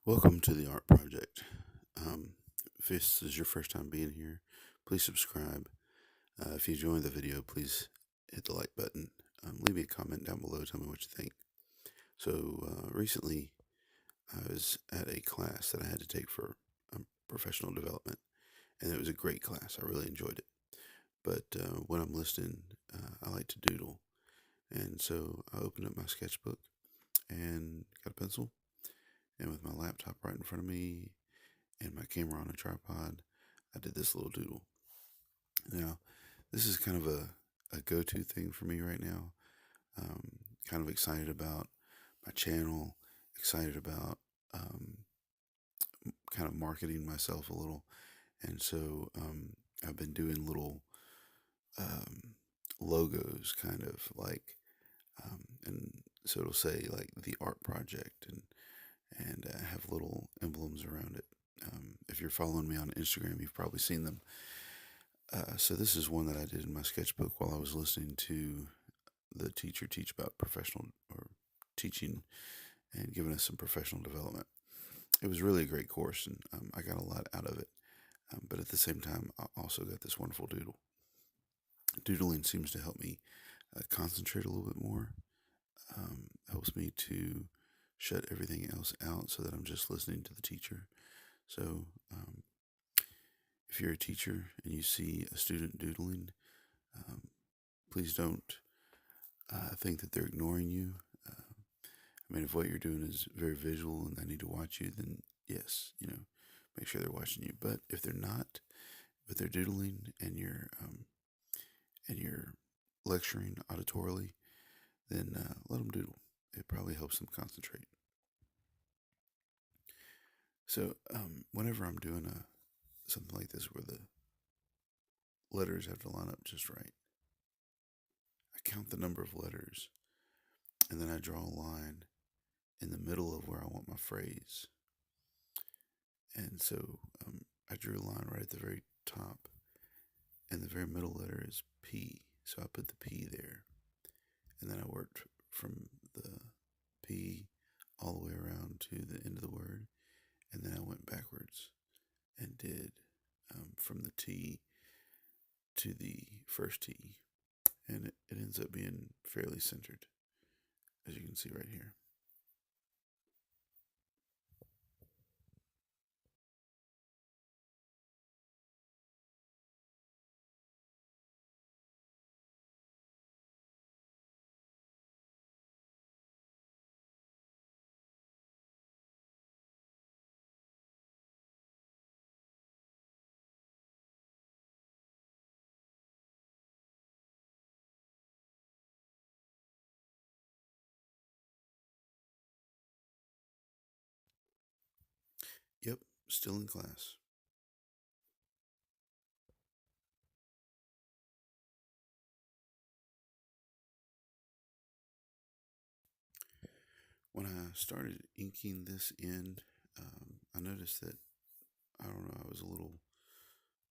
Welcome to the Art Project. If this is your first time being here, please subscribe. If you enjoyed the video, please hit the like button. Leave me a comment down below. Tell me what you think. So, recently I was at a class that I had to take for professional development, and it was a great class. I really enjoyed it. But when I'm listening, I like to doodle. And so I opened up my sketchbook and got a pencil, and with my laptop right in front of me and my camera on a tripod, I did this little doodle. Now, this is kind of a go to thing for me right now. Um, Kind of excited about my channel, excited about kind of marketing myself a little. And so I've been doing little um, logos, kind of like, and so it'll say like the art project and have little emblems around it. If you're following me on Instagram, you've probably seen them. So this is one that I did in my sketchbook while I was listening to the teacher teach about professional or teaching and giving us some professional development. It was really a great course, and I got a lot out of it. But at the same time, I also got this wonderful doodle. Doodling seems to help me concentrate a little bit more. Helps me to shut everything else out so that I'm just listening to the teacher. So, if you're a teacher and you see a student doodling, um, please don't think that they're ignoring you. I mean, if what you're doing is very visual and they need to watch you, then yes, make sure they're watching you. But if they're not, but they're doodling and you're lecturing auditorily, then let them doodle. It probably helps them concentrate. So whenever I'm doing something like this where the letters have to line up just right, I count the number of letters and then I draw a line in the middle of where I want my phrase. And so I drew a line right at the very top, and the very middle letter is P. So I put the P there, and then I worked from the P all the way around to the end of the word, and then I went backwards and did from the T to the first T, and it ends up being fairly centered, as you can see right here. Yep, still in class. When I started inking this in, I noticed that I don't know, I was a little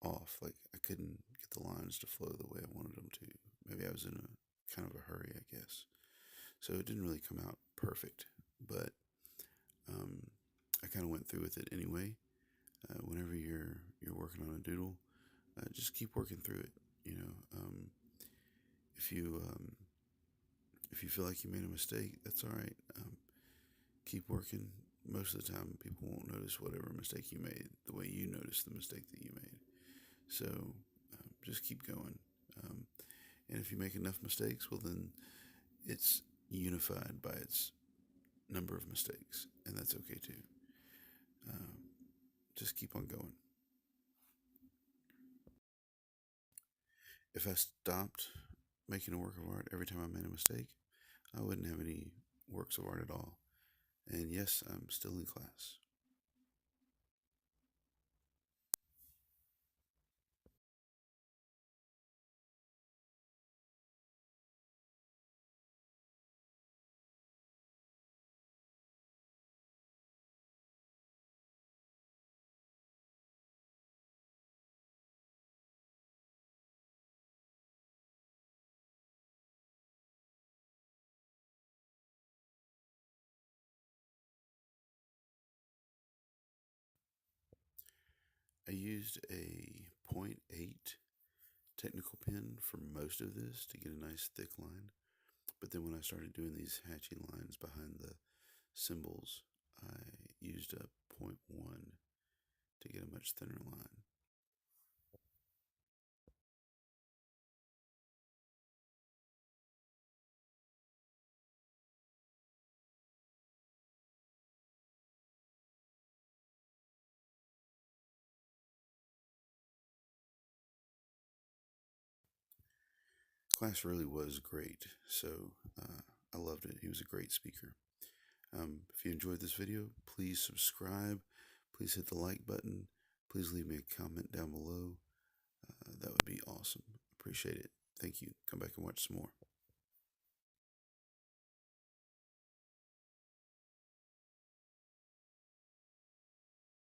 off. Like I couldn't get the lines to flow the way I wanted them to. Maybe I was in a kind of a hurry, I guess. So it didn't really come out perfect, but um, I kind of went through with it anyway. Whenever you're working on a doodle, just keep working through it. You know, if you if you feel like you made a mistake, that's all right. Keep working. Most of the time, people won't notice whatever mistake you made the way you noticed the mistake that you made. So just keep going. Um, and if you make enough mistakes, well, then it's unified by its number of mistakes, and that's okay too. Um, just keep on going. If I stopped making a work of art every time I made a mistake, I wouldn't have any works of art at all. And yes, I'm still in class. I used a .8 technical pen for most of this to get a nice thick line. But then when I started doing these hatching lines behind the symbols, I used a .1 to get a much thinner line. Class really was great, so I loved it. He was a great speaker. If you enjoyed this video, please subscribe. Please hit the like button. Please leave me a comment down below. That would be awesome. Appreciate it. Thank you. Come back and watch some more.